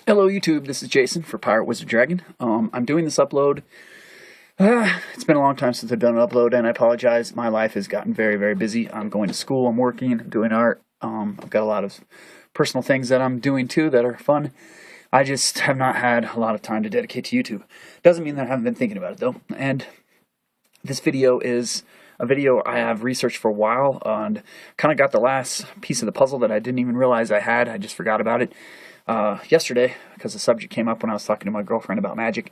Hello YouTube, this is Jason for Pirate Wizard Dragon. I'm doing this upload. It's been a long time since I've done an upload, and I apologize. My life has gotten very, very busy. I'm going to school, I'm working, I'm doing art. I've got a lot of personal things that I'm doing too that are fun. I just have not had a lot of time to dedicate to YouTube. Doesn't mean that I haven't been thinking about it though. And this video is a video I have researched for a while, and kind of got the last piece of the puzzle that I didn't even realize I had. I just forgot about it yesterday because the subject came up when I was talking to my girlfriend about magic,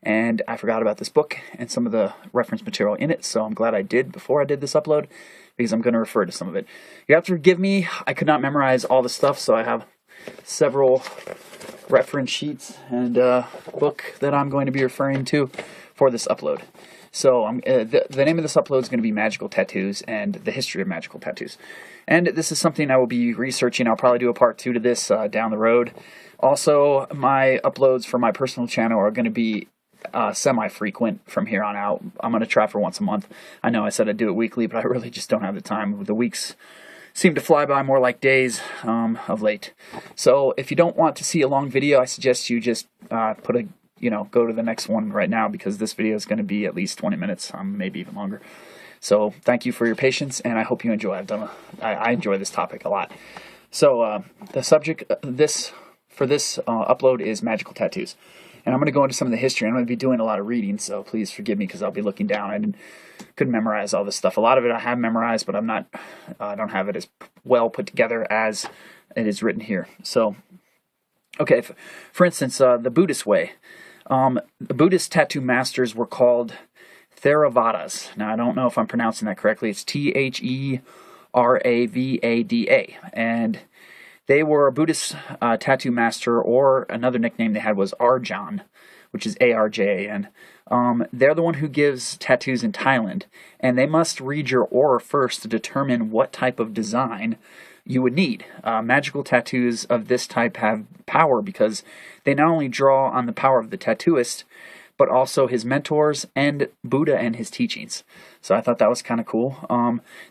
and I forgot about this book and some of the reference material in it, so I'm glad I did before I did this upload, because I'm going to refer to some of it. You have to forgive me, I could not memorize all the stuff, so I have several reference sheets and a book that I'm going to be referring to for this upload. So the name of this upload is going to be Magickal Tattoos and the history of magical tattoos. And this is something I will be researching. I'll probably do a part 2 to this down the road. Also, my uploads for my personal channel are going to be semi-frequent from here on out. I'm going to try for once a month. I know I said I'd do it weekly, but I really just don't have the time. The weeks seem to fly by more like days of late. So if you don't want to see a long video, I suggest you just go to the next one right now, because this video is going to be at least 20 minutes, maybe even longer. So thank you for your patience, and I hope you enjoy. I enjoy this topic a lot. So the subject for this upload is magical tattoos, and I'm going to go into some of the history. I'm going to be doing a lot of reading, so please forgive me because I'll be looking down. Couldn't memorize all this stuff. A lot of it I have memorized, but I don't have it as well put together as it is written here. So, okay, for instance, the Buddhist way. The Buddhist tattoo masters were called Theravadas. Now, I don't know if I'm pronouncing that correctly. It's Theravada. And they were a Buddhist tattoo master, or another nickname they had was Arjan, which is Arjan. They're the one who gives tattoos in Thailand, and they must read your aura first to determine what type of design you would need. Magical tattoos of this type have power because they not only draw on the power of the tattooist, but also his mentors and Buddha and his teachings. So I thought that was kind of cool.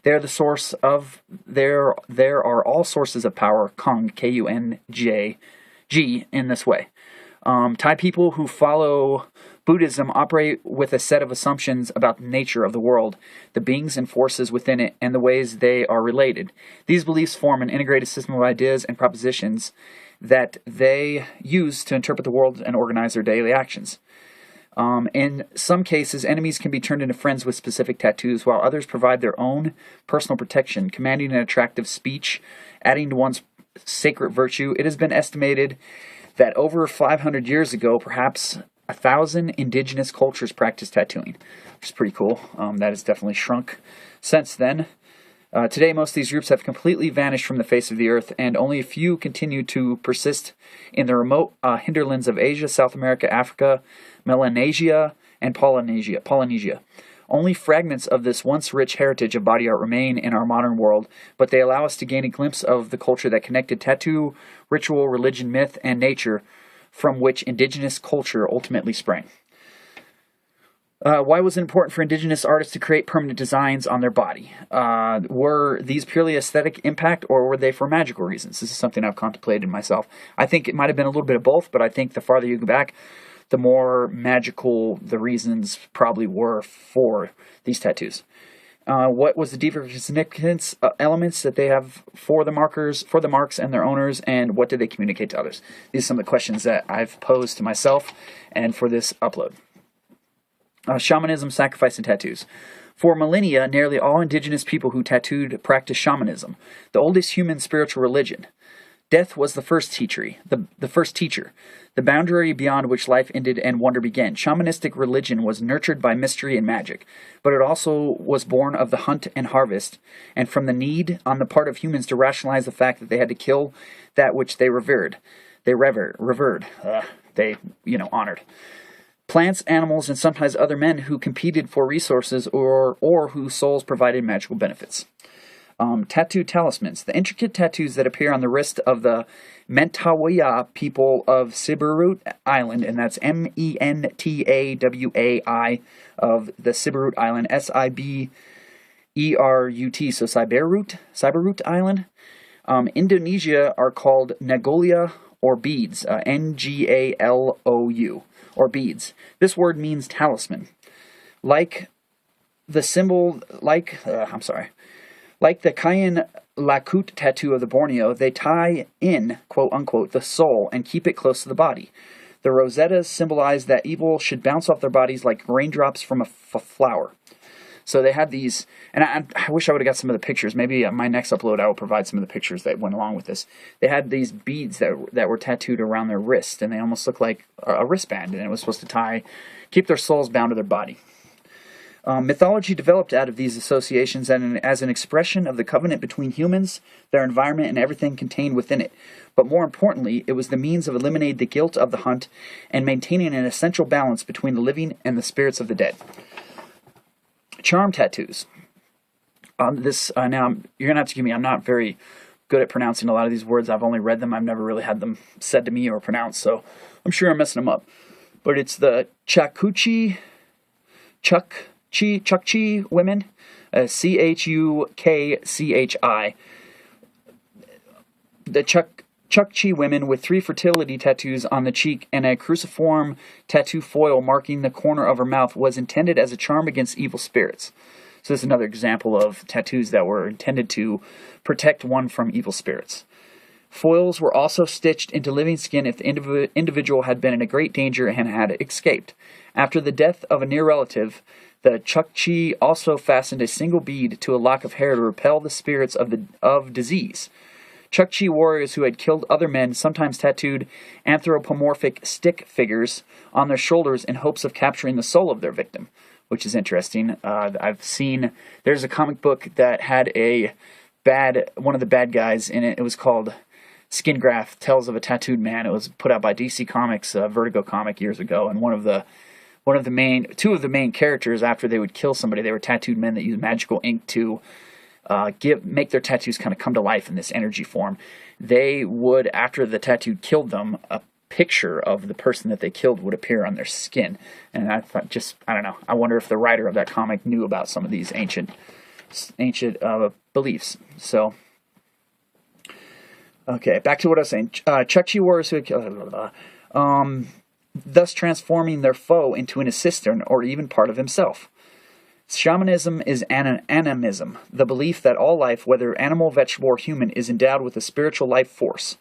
They're the source of, there are all sources of power, Kung, K-U-N-G, in this way. Thai people who follow Buddhism operate with a set of assumptions about the nature of the world, the beings and forces within it, and the ways they are related. These beliefs form an integrated system of ideas and propositions that they use to interpret the world and organize their daily actions. In some cases, enemies can be turned into friends with specific tattoos, while others provide their own personal protection, commanding an attractive speech, adding to one's sacred virtue. It has been estimated that over 500 years ago, perhaps 1,000 indigenous cultures practiced tattooing, which is pretty cool. That has definitely shrunk since then. Today, most of these groups have completely vanished from the face of the earth, and only a few continue to persist in the remote hinterlands of Asia, South America, Africa, Melanesia, and Polynesia. Only fragments of this once rich heritage of body art remain in our modern world, but they allow us to gain a glimpse of the culture that connected tattoo, ritual, religion, myth, and nature, from which indigenous culture ultimately sprang. Why was it important for indigenous artists to create permanent designs on their body? Were these purely aesthetic impact, or were they for magical reasons? This is something I've contemplated myself. I think it might have been a little bit of both, but I think the farther you go back, the more magical the reasons probably were for these tattoos. What was the deeper significance elements that they have for the marks and their owners, and what did they communicate to others? These are some of the questions that I've posed to myself and for this upload. Shamanism, sacrifice, and tattoos. For millennia, nearly all indigenous people who tattooed practiced shamanism, the oldest human spiritual religion. Death was the first teacher, the boundary beyond which life ended and wonder began. Shamanistic religion was nurtured by mystery and magic, but it also was born of the hunt and harvest, and from the need on the part of humans to rationalize the fact that they had to kill that which they revered. They honored. Plants, animals, and sometimes other men who competed for resources or whose souls provided magical benefits. Tattoo talismans. The intricate tattoos that appear on the wrist of the Mentawai people of Siberut Island, and that's Mentawai of the Siberut Island, Siberut, so Siberut Island. Indonesia are called Nagolia or beads, N-G-A-L-O-U, or beads. This word means talisman. Like the Kayan Lakut tattoo of the Borneo, they tie in, quote unquote, the soul and keep it close to the body. The rosettas symbolize that evil should bounce off their bodies like raindrops from a flower. So they had these, and I wish I would have got some of the pictures. Maybe my next upload I will provide some of the pictures that went along with this. They had these beads that were tattooed around their wrist, and they almost looked like a wristband, and it was supposed to keep their souls bound to their body. Mythology developed out of these associations as an expression of the covenant between humans, their environment, and everything contained within it. But more importantly, it was the means of eliminating the guilt of the hunt and maintaining an essential balance between the living and the spirits of the dead. Charm tattoos. Now, you're going to have to give me, I'm not very good at pronouncing a lot of these words. I've only read them. I've never really had them said to me or pronounced, so I'm sure I'm messing them up. But it's the Chukchi women, Chukchi. The Chukchi women with 3 fertility tattoos on the cheek and a cruciform tattoo foil marking the corner of her mouth was intended as a charm against evil spirits. So this is another example of tattoos that were intended to protect one from evil spirits. Foils were also stitched into living skin if the individual had been in a great danger and had escaped. After the death of a near relative, the Chukchi also fastened a single bead to a lock of hair to repel the spirits of disease. Chukchi warriors who had killed other men sometimes tattooed anthropomorphic stick figures on their shoulders in hopes of capturing the soul of their victim, which is interesting. I've seen, there's a comic book that had one of the bad guys in it. It was called Skin Graft, Tales of a Tattooed Man. It was put out by DC Comics, Vertigo comic years ago, and two of the main characters, after they would kill somebody, they were tattooed men that used magical ink to make their tattoos kind of come to life in this energy form. They would, after the tattoo killed them, a picture of the person that they killed would appear on their skin. And I thought, I don't know. I wonder if the writer of that comic knew about some of these ancient beliefs. So, okay, back to what I was saying. Chukchi warriors who had killed, thus transforming their foe into an assistant or even part of himself. Shamanism is animism, the belief that all life, whether animal, vegetable, or human, is endowed with a spiritual life force.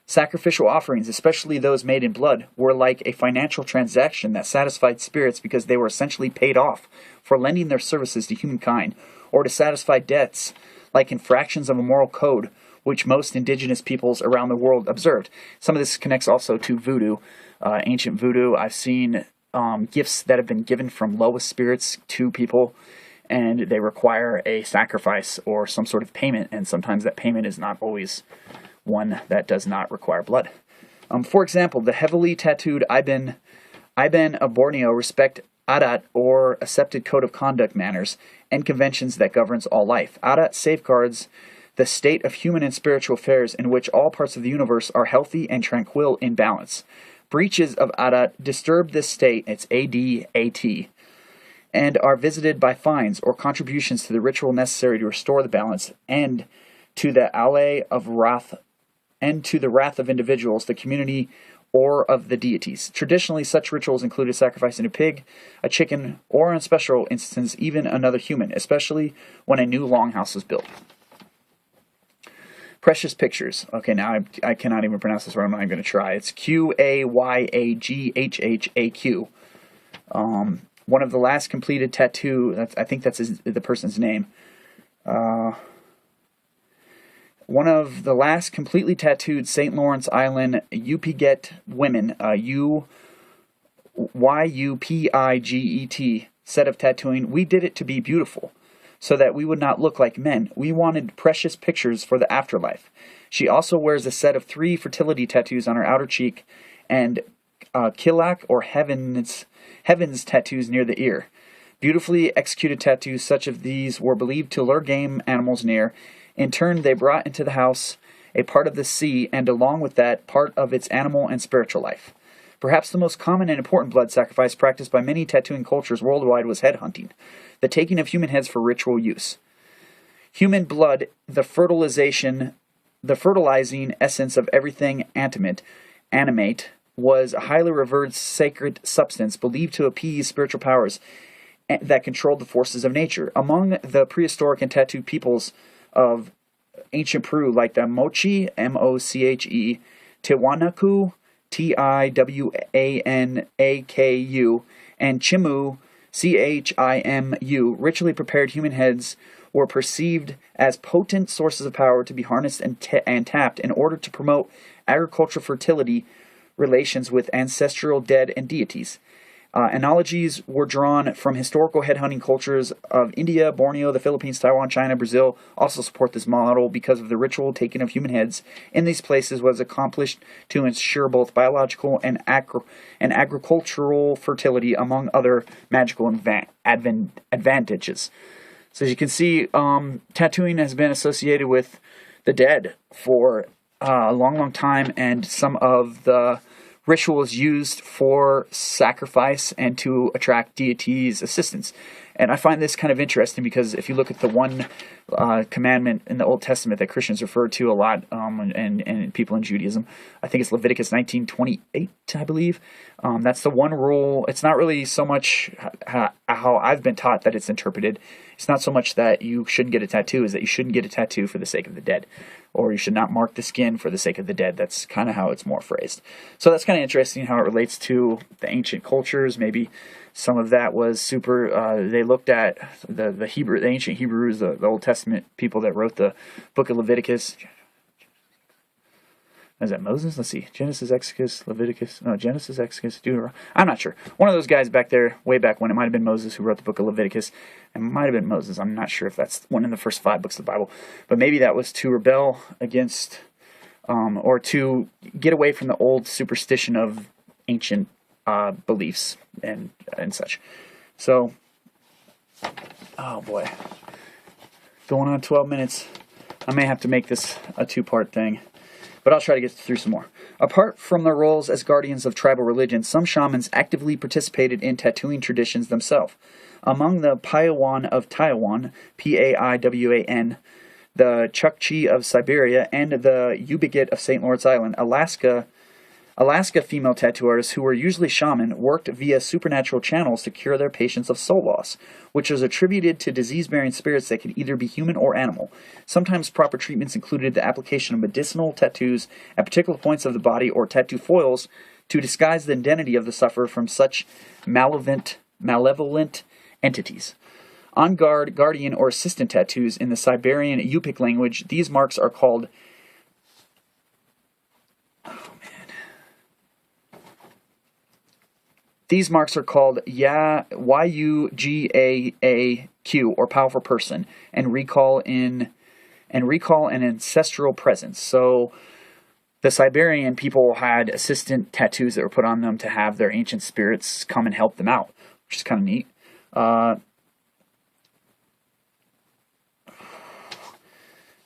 Sacrificial offerings, especially those made in blood, were like a financial transaction that satisfied spirits because they were essentially paid off for lending their services to humankind, or to satisfy debts, like infractions of a moral code, which most indigenous peoples around the world observed. Some of this connects also to voodoo, ancient voodoo. I've seen gifts that have been given from lowest spirits to people, and they require a sacrifice or some sort of payment, and sometimes that payment is not always one that does not require blood. For example, the heavily tattooed Iban of Borneo respect adat, or accepted code of conduct manners, and conventions that governs all life. Adat safeguards the state of human and spiritual affairs in which all parts of the universe are healthy and tranquil in balance. Breaches of adat disturb this state, it's A-D-A-T, and are visited by fines or contributions to the ritual necessary to restore the balance, and to the wrath of individuals, the community, or of the deities. Traditionally, such rituals included sacrificing a pig, a chicken, or in special instances, even another human, especially when a new longhouse was built. Precious pictures. Okay, now I cannot even pronounce this word. I'm not even going to try. It's Qayaghhaq. One of the last completed tattoo, I think that's the person's name. One of the last completely tattooed St. Lawrence Island Yupiget women, Yupiget, said of tattooing, "We did it to be beautiful, so that we would not look like men. We wanted precious pictures for the afterlife." She also wears a set of 3 fertility tattoos on her outer cheek and kilak, or heavens tattoos near the ear. Beautifully executed tattoos such as these were believed to lure game animals near. In turn, they brought into the house a part of the sea, and along with that, part of its animal and spiritual life. Perhaps the most common and important blood sacrifice practiced by many tattooing cultures worldwide was head hunting, the taking of human heads for ritual use. Human blood, the fertilization the fertilizing essence of everything animate was a highly revered sacred substance believed to appease spiritual powers that controlled the forces of nature. Among the prehistoric and tattooed peoples of ancient Peru, like the Moche, Moche, Tiwanaku, Tiwanaku, and Chimu, Chimu, ritually prepared human heads were perceived as potent sources of power to be harnessed and tapped in order to promote agricultural fertility relations with ancestral dead and deities. Analogies were drawn from historical headhunting cultures of India, Borneo, the Philippines, Taiwan, China, Brazil also support this model because of the ritual taking of human heads in these places was accomplished to ensure both biological and agricultural fertility, among other magical advantages. So as you can see, tattooing has been associated with the dead for a long time, and some of the rituals used for sacrifice and to attract deities' assistance. And I find this kind of interesting because if you look at the one commandment in the Old Testament that Christians refer to a lot, and people in Judaism, I think it's Leviticus 19:28, I believe. That's the one rule. It's not really so much how I've been taught that it's interpreted. It's not so much that you shouldn't get a tattoo, is that you shouldn't get a tattoo for the sake of the dead. Or you should not mark the skin for the sake of the dead. That's kind of how it's more phrased. So that's kind of interesting how it relates to the ancient cultures. Maybe some of that was they looked at the ancient Hebrews, the Old Testament people that wrote the book of Leviticus. Is that Moses? Let's see. Genesis, Exodus, Leviticus. No, Genesis, Exodus, Deuteronomy. I'm not sure. One of those guys back there, way back when, it might have been Moses who wrote the book of Leviticus. It might have been Moses. I'm not sure if that's one in the first 5 books of the Bible. But maybe that was to rebel against, or to get away from the old superstition of ancient beliefs and such. So, oh boy. Going on 12 minutes. I may have to make this a 2-part thing. But I'll try to get through some more. Apart from their roles as guardians of tribal religion, some shamans actively participated in tattooing traditions themselves. Among the Paiwan of Taiwan, Paiwan, the Chukchi of Siberia, and the Yupik of St. Lawrence Island, Alaska female tattoo artists, who were usually shaman, worked via supernatural channels to cure their patients of soul loss, which was attributed to disease-bearing spirits that could either be human or animal. Sometimes proper treatments included the application of medicinal tattoos at particular points of the body or tattoo foils to disguise the identity of the sufferer from such malevolent entities. On guard, guardian, or assistant tattoos in the Siberian Yupik language, these marks are called Yugaaq, or powerful person, and recall an ancestral presence. So the Siberian people had assistant tattoos that were put on them to have their ancient spirits come and help them out, which is kind of neat.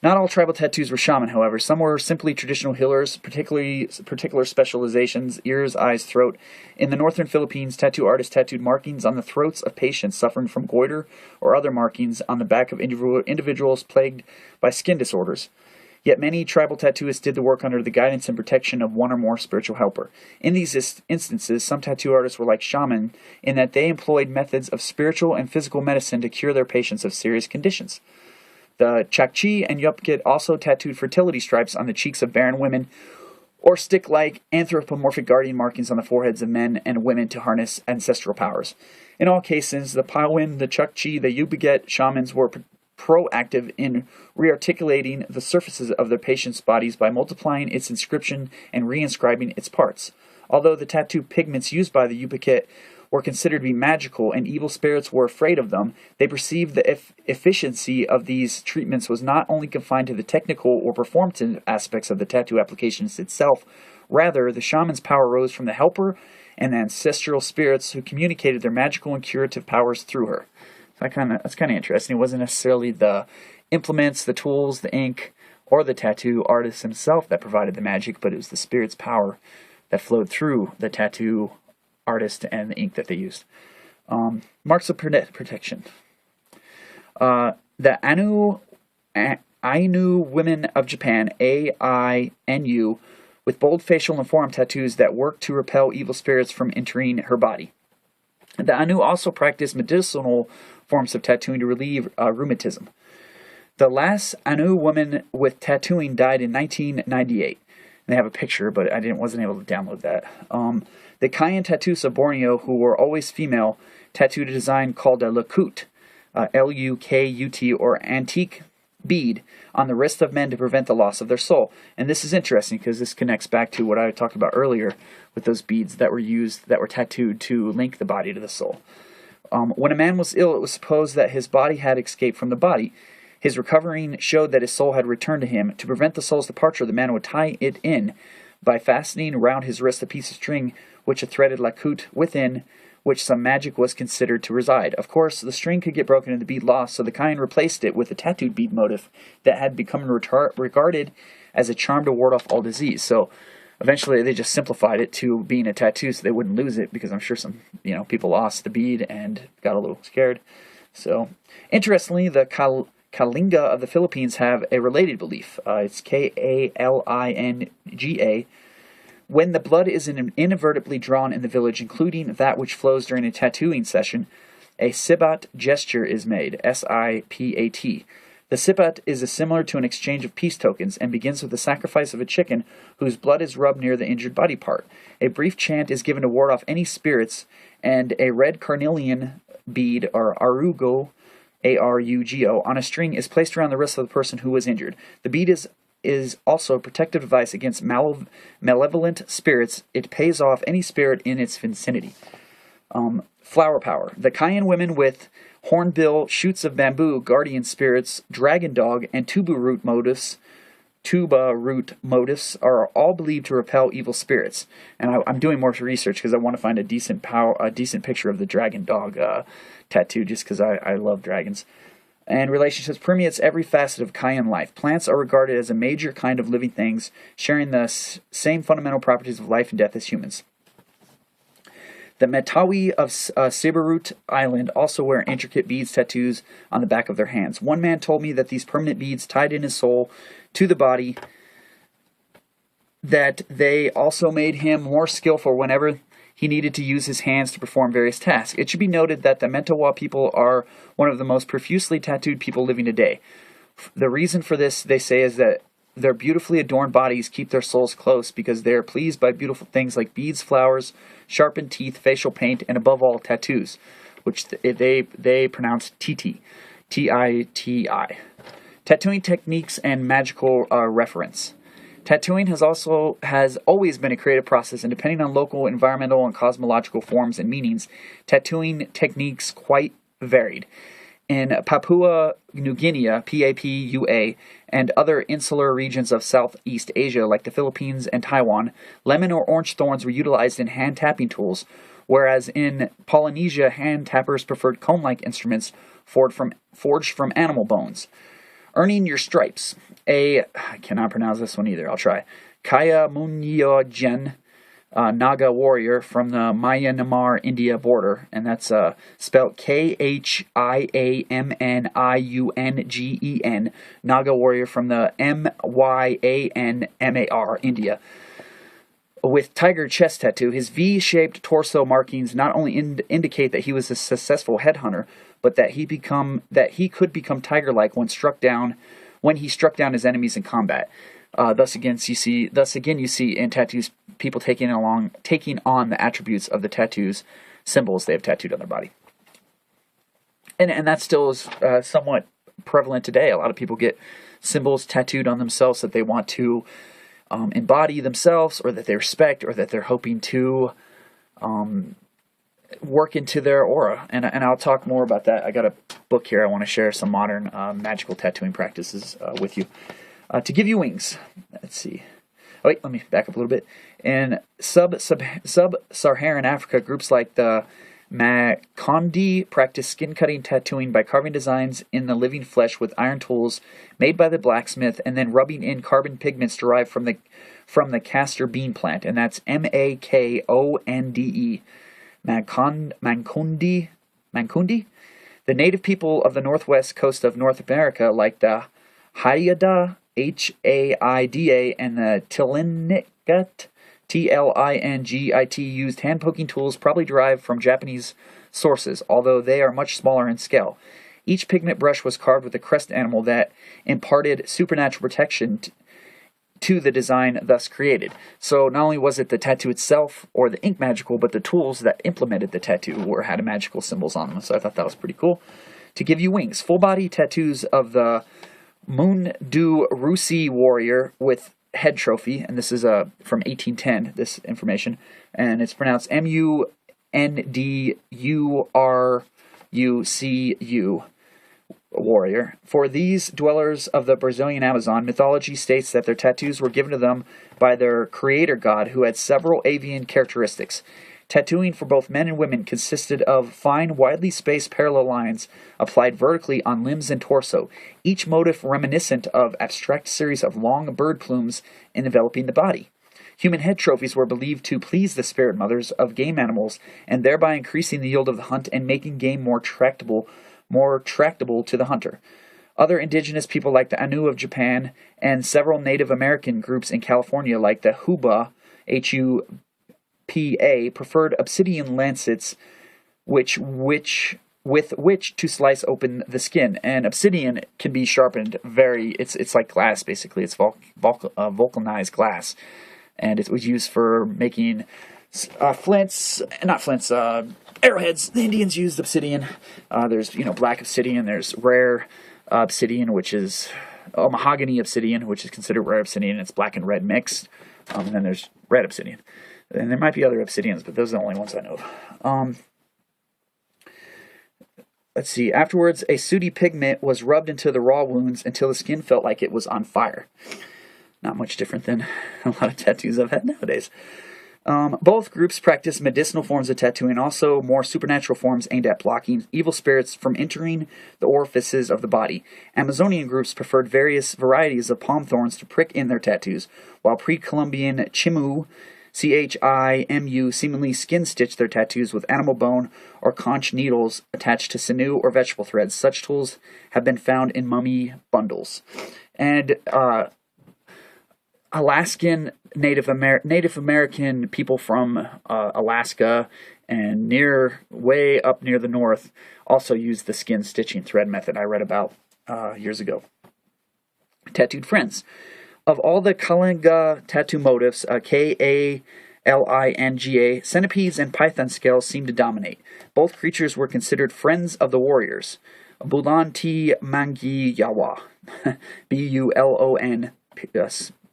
Not all tribal tattoos were shaman, however. Some were simply traditional healers, particular specializations, ears, eyes, throat. In the northern Philippines, tattoo artists tattooed markings on the throats of patients suffering from goiter or other markings on the back of individuals plagued by skin disorders. Yet many tribal tattooists did the work under the guidance and protection of one or more spiritual helper. In these instances, some tattoo artists were like shaman in that they employed methods of spiritual and physical medicine to cure their patients of serious conditions. The Chukchi and Yupik also tattooed fertility stripes on the cheeks of barren women, or stick-like anthropomorphic guardian markings on the foreheads of men and women to harness ancestral powers. In all cases, the Paiwan, the Chukchi, the Yupik shamans were proactive in rearticulating the surfaces of their patients' bodies by multiplying its inscription and reinscribing its parts. Although the tattoo pigments used by the Yupik were considered to be magical and evil spirits were afraid of them, they perceived the efficiency of these treatments was not only confined to the technical or performative aspects of the tattoo applications itself. Rather, the shaman's power rose from the helper and the ancestral spirits who communicated their magical and curative powers through her. That's kind of interesting. It wasn't necessarily the implements, the tools, the ink, or the tattoo artist himself that provided the magic, but it was the spirit's power that flowed through the tattoo artist and the ink that they used. Marks of protection. The Ainu women of Japan, Ainu, with bold facial and forearm tattoos that work to repel evil spirits from entering her body. The Ainu also practice medicinal forms of tattooing to relieve rheumatism. The last Ainu woman with tattooing died in 1998. They have a picture, but I wasn't able to download that. The Kayan tattoos of Borneo, who were always female, tattooed a design called a Lakut, L-U-K-U-T, or antique bead, on the wrist of men to prevent the loss of their soul. And this is interesting because this connects back to what I talked about earlier with those beads that were tattooed to link the body to the soul. When a man was ill, it was supposed that his body had escaped from the body. His recovering showed that his soul had returned to him. To prevent the soul's departure, the man would tie it in by fastening around his wrist a piece of string which a threaded lakut within which some magic was considered to reside. Of course, the string could get broken and the bead lost, so the Kayan replaced it with a tattooed bead motif that had become regarded as a charm to ward off all disease. So eventually they just simplified it to being a tattoo so they wouldn't lose it, because I'm sure some people lost the bead and got a little scared. So, interestingly, the Kalinga of the Philippines have a related belief. It's Kalinga. When the blood is inadvertently drawn in the village, including that which flows during a tattooing session, a sibat gesture is made, S-I-P-A-T. The sibat is similar to an exchange of peace tokens and begins with the sacrifice of a chicken whose blood is rubbed near the injured body part. A brief chant is given to ward off any spirits, and a red carnelian bead, or arugo, A-R-U-G-O, on a string is placed around the wrist of the person who was injured. The bead is also a protective device against malevolent spirits. It pays off any spirit in its vicinity. Flower power. The Kayan women with hornbill, shoots of bamboo, guardian spirits, dragon dog, and tuba root motifs are all believed to repel evil spirits. And I'm doing more research because I want to find a decent picture of the dragon dog tattoo, just because I love dragons. And relationships permeates every facet of Kayan life. Plants are regarded as a major kind of living things, sharing the same fundamental properties of life and death as humans. The Metawi of Siberut Island also wear intricate beads tattoos on the back of their hands. One man told me that these permanent beads tied in his soul to the body, that they also made him more skillful whenever he needed to use his hands to perform various tasks. It should be noted that the Mentawa people are one of the most profusely tattooed people living today. The reason for this, they say, is that their beautifully adorned bodies keep their souls close because they are pleased by beautiful things like beads, flowers, sharpened teeth, facial paint, and above all, tattoos, which they pronounce Titi, T-I-T-I. Tattooing techniques and magical reference. Tattooing has always been a creative process, and depending on local, environmental, and cosmological forms and meanings, tattooing techniques quite varied. In Papua New Guinea, P-A-P-U-A, and other insular regions of Southeast Asia like the Philippines and Taiwan, lemon or orange thorns were utilized in hand tapping tools, whereas in Polynesia, hand tappers preferred comb-like instruments forged from animal bones. Earning your stripes. I cannot pronounce this one either. I'll try. Kaya Munyogen, Naga warrior from the Myanmar India border, and that's spelled Khiamniungen, Naga warrior from the Myanmar India. With tiger chest tattoo, his V-shaped torso markings not only indicate that he was a successful headhunter, but that he could become tiger-like when he struck down his enemies in combat. Thus again you see in tattoos people taking on the attributes of the tattoos, symbols they have tattooed on their body. And that still is somewhat prevalent today. A lot of people get symbols tattooed on themselves that they want to embody themselves, or that they respect, or that they're hoping to work into their aura. And I'll talk more about that. I got a book here. I want to share some modern magical tattooing practices with you. To give you wings. Let's see. Oh, wait, let me back up a little bit. In sub-Saharan Africa, groups like the Makondi practice skin-cutting tattooing by carving designs in the living flesh with iron tools made by the blacksmith, and then rubbing in carbon pigments derived from the castor bean plant, and that's Makonde. Mankundi. The native people of the northwest coast of North America, like the Haida, Haida, and the Tlingit, Tlingit, used hand-poking tools probably derived from Japanese sources, although they are much smaller in scale. Each pigment brush was carved with a crest animal that imparted supernatural protection to the design thus created. So not only was it the tattoo itself or the ink magical, but the tools that implemented the tattoo had magical symbols on them. So I thought that was pretty cool. To give you wings, full body tattoos of the Mundu Rusi warrior with head trophy, and this is from 1810, this information, and it's pronounced Mundurucu, warrior. For these dwellers of the Brazilian Amazon, mythology states that their tattoos were given to them by their creator god, who had several avian characteristics. Tattooing for both men and women consisted of fine, widely spaced parallel lines applied vertically on limbs and torso, each motif reminiscent of abstract series of long bird plumes enveloping the body. Human head trophies were believed to please the spirit mothers of game animals, and thereby increasing the yield of the hunt and making game more tractable to the hunter. Other indigenous people like the Ainu of Japan and several Native American groups in California like the Huba, Hupa, preferred obsidian lancets with which to slice open the skin. And obsidian can be sharpened it's like glass basically. It's vulcanized glass. And it was used for making arrowheads. The Indians used obsidian. There's black obsidian. There's rare obsidian, which is mahogany obsidian, which is considered rare obsidian. It's black and red mixed. And then there's red obsidian. And there might be other obsidians, but those are the only ones I know of. Let's see. Afterwards, a sooty pigment was rubbed into the raw wounds until the skin felt like it was on fire. Not much different than a lot of tattoos I've had nowadays. Both groups practice medicinal forms of tattooing, also more supernatural forms aimed at blocking evil spirits from entering the orifices of the body. Amazonian groups preferred various varieties of palm thorns to prick in their tattoos, while pre-Columbian Chimu, Chimu, seemingly skin-stitched their tattoos with animal bone or conch needles attached to sinew or vegetable threads. Such tools have been found in mummy bundles. And Alaskan Native American people from Alaska and way up near the north also use the skin stitching thread method I read about years ago. Tattooed friends. Of all the Kalinga tattoo motifs, Kalinga, centipedes and python scales seem to dominate. Both creatures were considered friends of the warriors. Bulanti Mangiyawa, Bulon,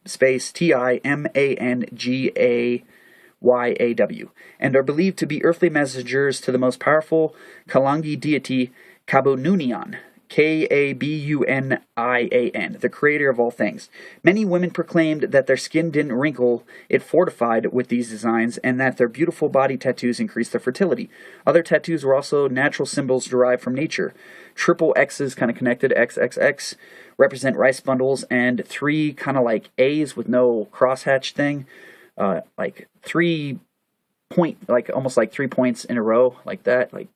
space Timangayaw, and are believed to be earthly messengers to the most powerful Kalangi deity Kabununian, Kabunian, the creator of all things. Many women proclaimed that their skin didn't wrinkle, it fortified with these designs, and that their beautiful body tattoos increased their fertility. Other tattoos were also natural symbols derived from nature. Triple X's, kind of connected, XXX, represent rice bundles, and three kind of like A's with no crosshatch thing, like 3 point, like almost like 3 points in a row, like that, like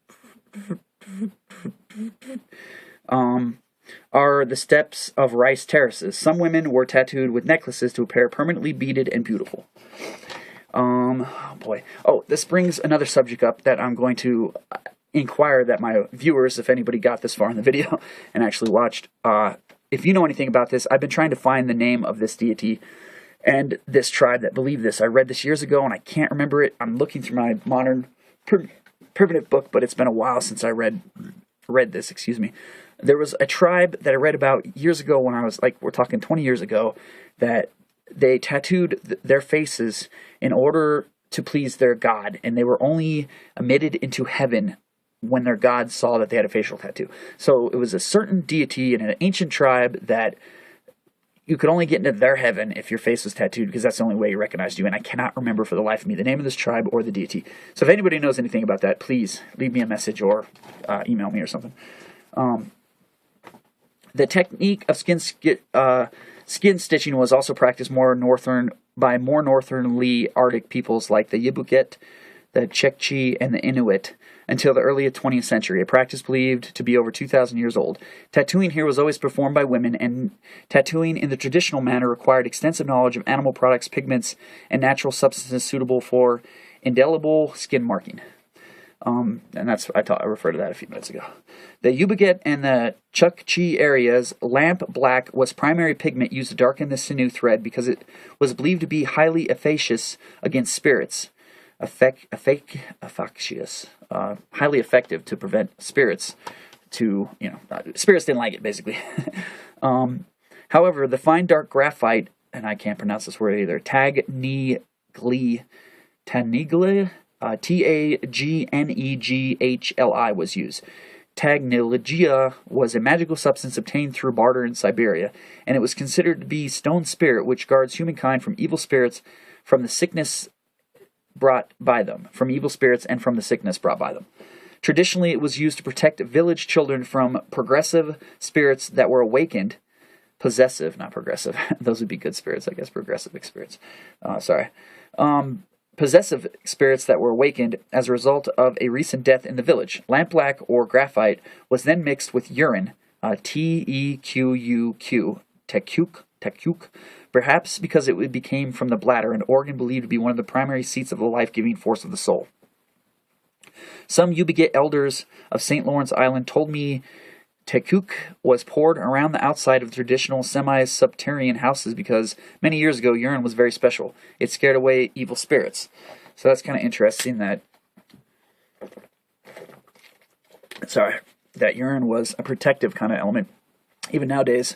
are the steps of rice terraces. Some women were tattooed with necklaces to appear permanently beaded and beautiful. Oh boy. Oh, this brings another subject up that I'm going to inquire that my viewers, if anybody got this far in the video and actually watched, if you know anything about this, I've been trying to find the name of this deity and this tribe that believed this. I read this years ago and I can't remember it. I'm looking through my modern primitive book, but it's been a while since I read this, excuse me. There was a tribe that I read about years ago when I was, like, we're talking 20 years ago, that they tattooed their faces in order to please their god, and they were only admitted into heaven when their god saw that they had a facial tattoo. So it was a certain deity in an ancient tribe that you could only get into their heaven if your face was tattooed, because that's the only way he recognized you, and I cannot remember for the life of me the name of this tribe or the deity. So if anybody knows anything about that, please leave me a message or email me or something. The technique of skin stitching was also practiced by more northernly Arctic peoples like the Yibukit, the Chukchi, and the Inuit until the early 20th century, a practice believed to be over 2,000 years old. Tattooing here was always performed by women, and tattooing in the traditional manner required extensive knowledge of animal products, pigments, and natural substances suitable for indelible skin marking. And that's I referred to that a few minutes ago. The Yubaget and the Chukchi areas, lamp black was primary pigment used to darken the sinew thread because it was believed to be highly efficacious against spirits. Efficacious, highly effective to prevent spirits spirits didn't like it, basically. However, the fine dark graphite, and I can't pronounce this word either, Tagnegli, Tagnegghli was used. Tagnegia was a magical substance obtained through barter in Siberia, and it was considered to be stone spirit, which guards humankind from evil spirits, from the sickness brought by them, from evil spirits and from the sickness brought by them. Traditionally, it was used to protect village children from progressive spirits that were awakened. Possessive, not progressive. Those would be good spirits, I guess. Progressive spirits. Possessive spirits that were awakened as a result of a recent death in the village. Lampblack or graphite was then mixed with urine, Tequuk, perhaps because it became from the bladder, an organ believed to be one of the primary seats of the life-giving force of the soul. Some Yubaget elders of St. Lawrence Island told me Tequuk was poured around the outside of traditional semi-subterranean houses because many years ago urine was very special. It scared away evil spirits. So that's kind of interesting that urine was a protective kind of element. Even nowadays,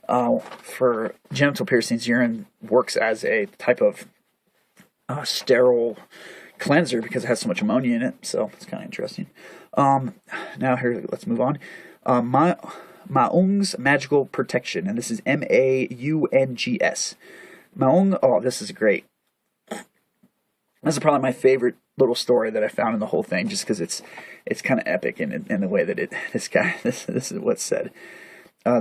for genital piercings, urine works as a type of sterile cleanser because it has so much ammonia in it. So it's kind of interesting. Now here, let's move on. Maung's Magical Protection, and this is Maungs. Maung, oh, this is great. This is probably my favorite little story that I found in the whole thing, just because it's kind of epic in the way that this is what's said.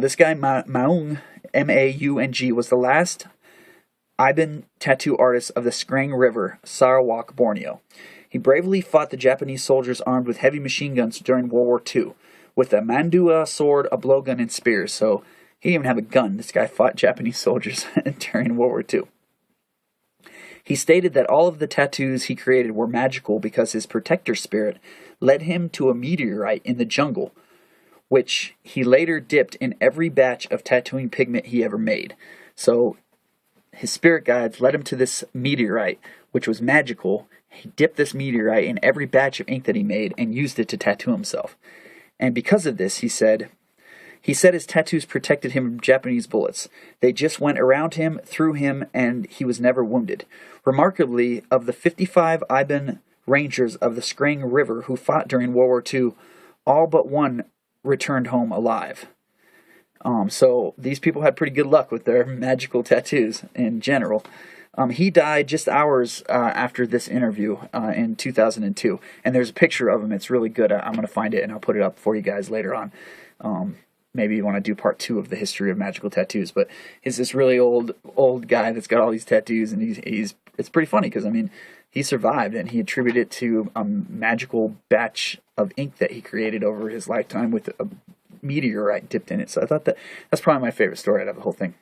This guy, Maung, Maung, was the last Iban tattoo artist of the Skrang River, Sarawak, Borneo. He bravely fought the Japanese soldiers armed with heavy machine guns during World War II. With a mandua sword, a blowgun, and spears. So he didn't even have a gun. This guy fought Japanese soldiers during World War II. He stated that all of the tattoos he created were magical because his protector spirit led him to a meteorite in the jungle, which he later dipped in every batch of tattooing pigment he ever made. So his spirit guides led him to this meteorite, which was magical. He dipped this meteorite in every batch of ink that he made and used it to tattoo himself. And because of this, he said his tattoos protected him from Japanese bullets. They just went around him, through him, and he was never wounded. Remarkably, of the 55 Iban Rangers of the Skrang River who fought during World War II, all but one returned home alive. So these people had pretty good luck with their magical tattoos in general. He died just hours after this interview in 2002. And there's a picture of him. It's really good. I'm going to find it and I'll put it up for you guys later on. Maybe you want to do part 2 of the history of magical tattoos. But he's this really old guy that's got all these tattoos. And it's pretty funny because, I mean, he survived and he attributed it to a magical batch of ink that he created over his lifetime with a meteorite dipped in it. So I thought that's probably my favorite story out of the whole thing.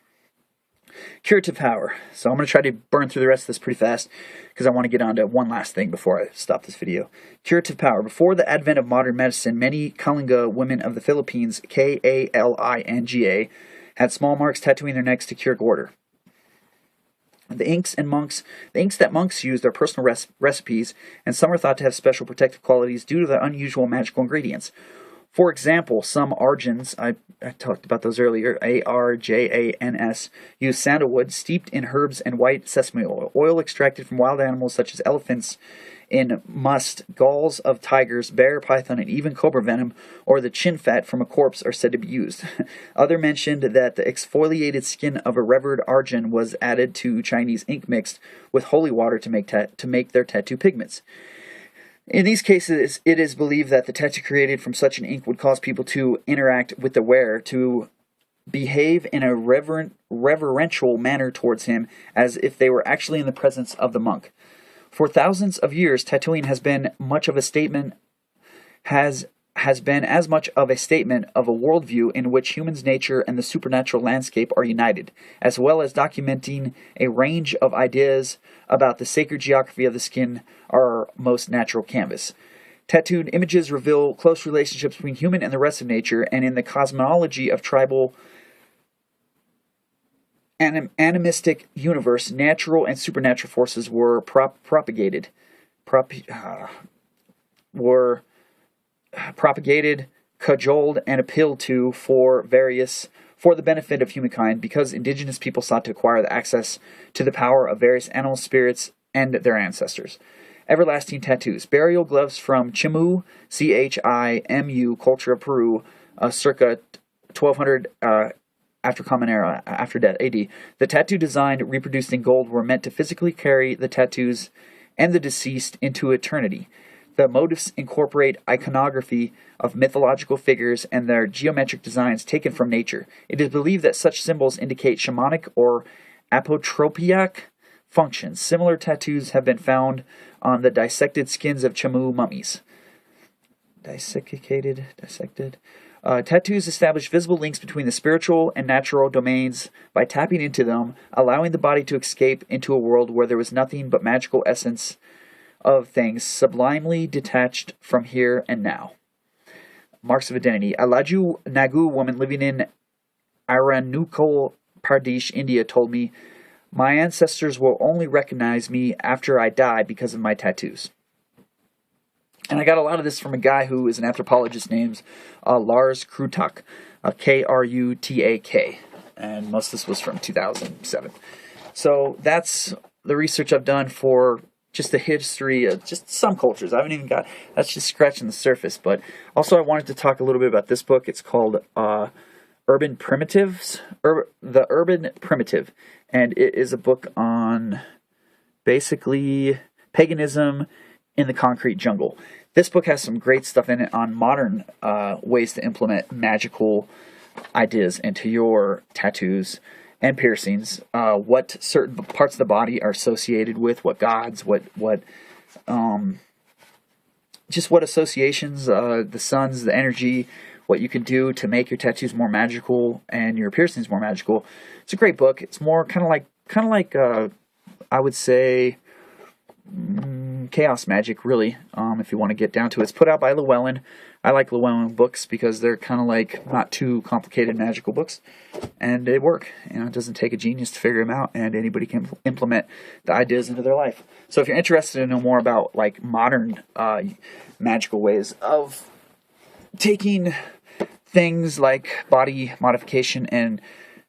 Curative power. So I'm going to try to burn through the rest of this pretty fast because I want to get on to one last thing before I stop this video. Curative power. Before the advent of modern medicine, many Kalinga women of the Philippines, Kalinga, had small marks tattooing their necks to cure goiter. The inks that monks used are personal recipes, and some are thought to have special protective qualities due to their unusual magical ingredients. For example, some arjans, I talked about those earlier, Arjans, use sandalwood steeped in herbs and white sesame oil extracted from wild animals such as elephants in must, galls of tigers, bear, python, and even cobra venom, or the chin fat from a corpse are said to be used. Other mentioned that the exfoliated skin of a revered arjan was added to Chinese ink mixed with holy water to make their tattoo pigments. In these cases, it is believed that the tattoo created from such an ink would cause people to interact with the wearer, to behave in a reverential manner towards him, as if they were actually in the presence of the monk. For thousands of years, tattooing has been much of a statement has been as much of a statement of a worldview in which human's nature and the supernatural landscape are united, as well as documenting a range of ideas about the sacred geography of the skin, our most natural canvas. Tattooed images reveal close relationships between human and the rest of nature, and in the cosmology of tribal animistic universe, natural and supernatural forces were propagated, cajoled, and appealed to for the benefit of humankind, because indigenous people sought to acquire the access to the power of various animal spirits and their ancestors. Everlasting tattoos. Burial gloves from Chimu, Chimu, culture of Peru, circa 1200 after Common Era, after death, AD. The tattoo designed, reproduced in gold, were meant to physically carry the tattoos and the deceased into eternity. The motifs incorporate iconography of mythological figures and their geometric designs taken from nature. It is believed that such symbols indicate shamanic or apotropiac functions. Similar tattoos have been found on the dissected skins of Chamu mummies. Dissected. Tattoos establish visible links between the spiritual and natural domains by tapping into them, allowing the body to escape into a world where there was nothing but magical essence of things sublimely detached from here and now. Marks of identity. A Laju Nagu woman living in Iranukul Pradesh, India, told me, "My ancestors will only recognize me after I die because of my tattoos." And I got a lot of this from a guy who is an anthropologist named Lars Krutak, Krutak. And most of this was from 2007. So that's the research I've done for just the history of just some cultures. I haven't even got, that's just scratching the surface. But also I wanted to talk a little bit about this book. It's called Urban Primitives, The Urban Primitive. And it is a book on basically paganism in the concrete jungle. This book has some great stuff in it on modern ways to implement magical ideas into your tattoos and piercings, what certain parts of the body are associated with, what gods, just what associations, the suns, the energy, what you can do to make your tattoos more magical and your piercings more magical. It's a great book. It's more kind of like I would say chaos magic, really, if you want to get down to it. It's put out by Llewellyn. I like Llewellyn books because they're kind of like not too complicated magical books, and they work. You know, it doesn't take a genius to figure them out, and anybody can implement the ideas into their life. So if you're interested to know more about like modern magical ways of taking things like body modification and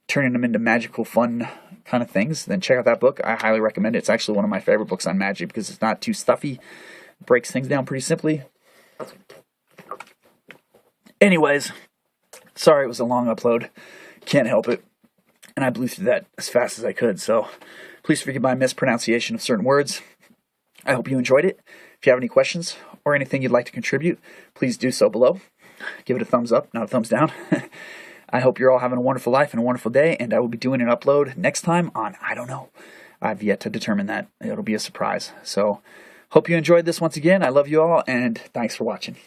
turning them into magical fun kind of things, then check out that book. I highly recommend it. It's actually one of my favorite books on magic because it's not too stuffy. It breaks things down pretty simply. Anyways, sorry it was a long upload. Can't help it. And I blew through that as fast as I could, so please forgive my mispronunciation of certain words. I hope you enjoyed it. If you have any questions or anything you'd like to contribute, please do so below. Give it a thumbs up, not a thumbs down. I hope you're all having a wonderful life and a wonderful day, and I will be doing an upload next time on, I don't know. I've yet to determine that. It'll be a surprise. So, hope you enjoyed this once again. I love you all, and thanks for watching.